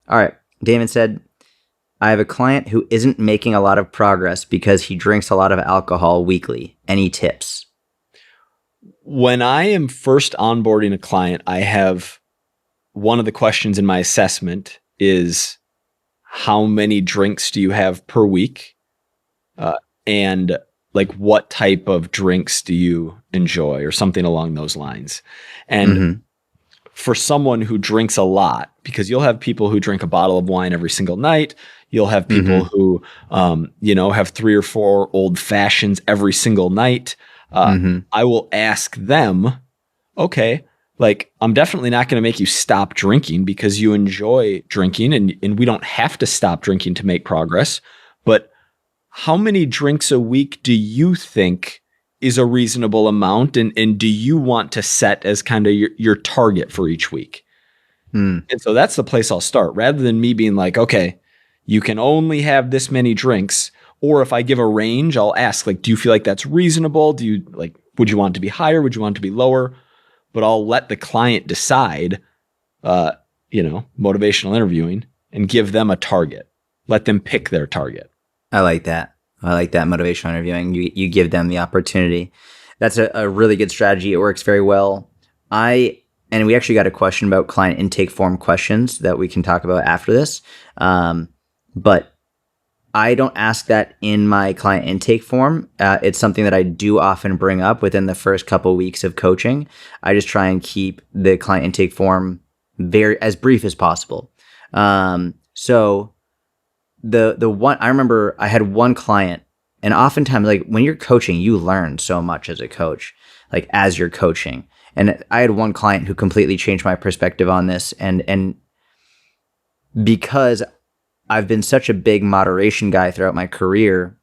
All right. Damon said, I have a client who isn't making a lot of progress because he drinks a lot of alcohol weekly. Any tips? When I am first onboarding a client, I have one of the questions in my assessment is how many drinks do you have per week? And like what type of drinks do you enjoy or something along those lines? And for someone who drinks a lot, because you'll have people who drink a bottle of wine every single night. You'll have people who, have 3 or 4 old fashions every single night. I will ask them, okay, like I'm definitely not going to make you stop drinking because you enjoy drinking and we don't have to stop drinking to make progress. But how many drinks a week do you think is a reasonable amount? And do you want to set as kind of your target for each week? And so that's the place I'll start rather than me being like, okay, you can only have this many drinks. Or if I give a range, I'll ask like, do you feel like that's reasonable? Do you like, would you want it to be higher? Would you want it to be lower? But I'll let the client decide, motivational interviewing and give them a target. Let them pick their target. I like that. Motivational interviewing. You give them the opportunity. That's a really good strategy. It works very well. And we actually got a question about client intake form questions that we can talk about after this. But I don't ask that in my client intake form. It's something that I do often bring up within the first couple weeks of coaching. I just try and keep the client intake form as brief as possible. So the one I remember, I had one client, and oftentimes, like when you're coaching, you learn so much as a coach, like as you're coaching. And I had one client who completely changed my perspective on this, and because I've been such a big moderation guy throughout my career,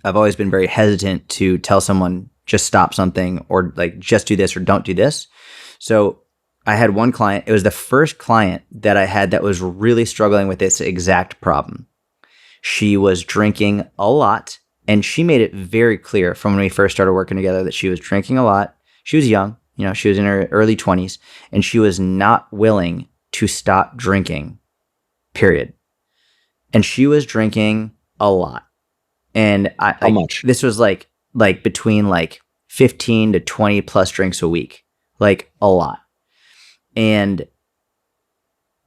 I've always been very hesitant to tell someone just stop something or like just do this or don't do this. So I had one client, it was the first client that I had that was really struggling with this exact problem. She was drinking a lot, and she made it very clear from when we first started working together that she was drinking a lot. She was young, she was in her early 20s, and she was not willing to stop drinking, period. And she was drinking a lot. And How much? This was like between like 15 to 20 plus drinks a week, like a lot. And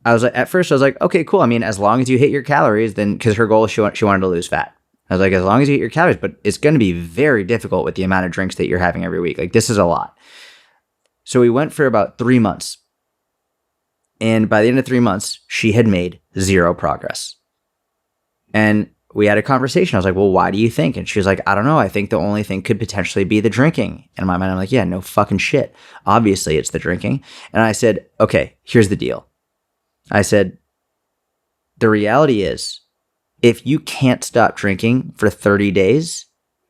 I was like, at first I was like, okay, cool. I mean, as long as you hit your calories, then, because her goal is she wanted to lose fat. I was like, as long as you hit your calories, but it's going to be very difficult with the amount of drinks that you're having every week. Like this is a lot. So we went for about 3 months. And by the end of 3 months, she had made 0 progress. And we had a conversation. I was like, well, why do you think? And she was like, I don't know. I think the only thing could potentially be the drinking. And in my mind, I'm like, yeah, no fucking shit. Obviously, it's the drinking. And I said, okay, here's the deal. I said, the reality is, if you can't stop drinking for 30 days,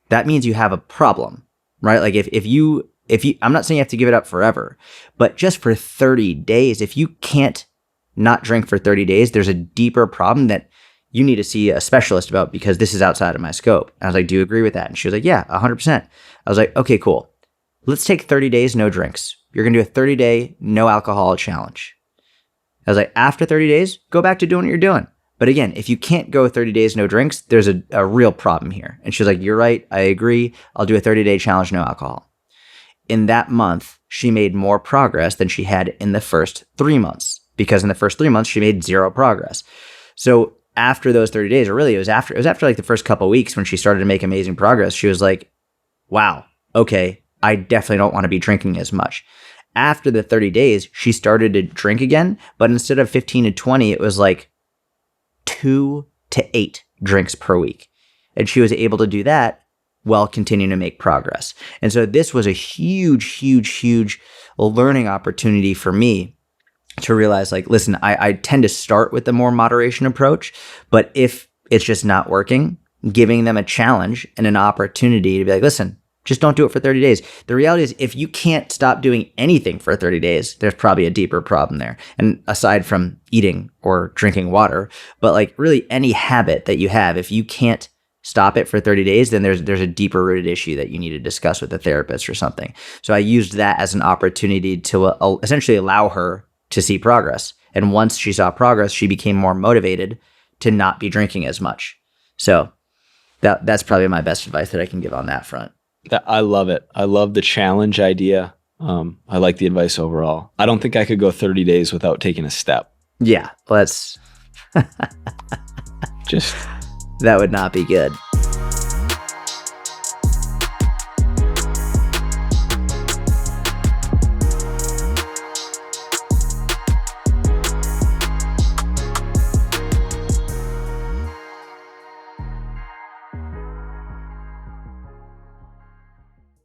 that means you have a problem, right? Like if you, I'm not saying you have to give it up forever, but just for 30 days, if you can't not drink for 30 days, there's a deeper problem that you need to see a specialist about because this is outside of my scope. And I was like, do you agree with that? And she was like, yeah, 100%. I was like, okay, cool. Let's take 30 days, no drinks. You're going to do a 30-day no alcohol challenge. I was like, after 30 days, go back to doing what you're doing. But again, if you can't go 30 days, no drinks, there's a real problem here. And she was like, you're right. I agree. I'll do a 30-day challenge, no alcohol. In that month, she made more progress than she had in the first 3 months, because in the first 3 months, she made 0 progress. So after those 30 days, or really it was after like the first couple of weeks when she started to make amazing progress, she was like, wow, okay, I definitely don't want to be drinking as much. After the 30 days, she started to drink again, but instead of 15 to 20, it was like 2 to 8 drinks per week. And she was able to do that while continuing to make progress. And so this was a huge learning opportunity for me to realize, like, listen, I tend to start with the more moderation approach, but if it's just not working, giving them a challenge and an opportunity to be like, listen, just don't do it for 30 days. The reality is, if you can't stop doing anything for 30 days, there's probably a deeper problem there. And aside from eating or drinking water, but like really any habit that you have, if you can't stop it for 30 days, then there's a deeper rooted issue that you need to discuss with a therapist or something. So I used that as an opportunity to essentially allow her to see progress. And once she saw progress, she became more motivated to not be drinking as much. So that's probably my best advice that I can give on that front. I love it. I love the challenge idea. I like the advice overall. I don't think I could go 30 days without taking a step. Yeah, let's. Just That would not be good.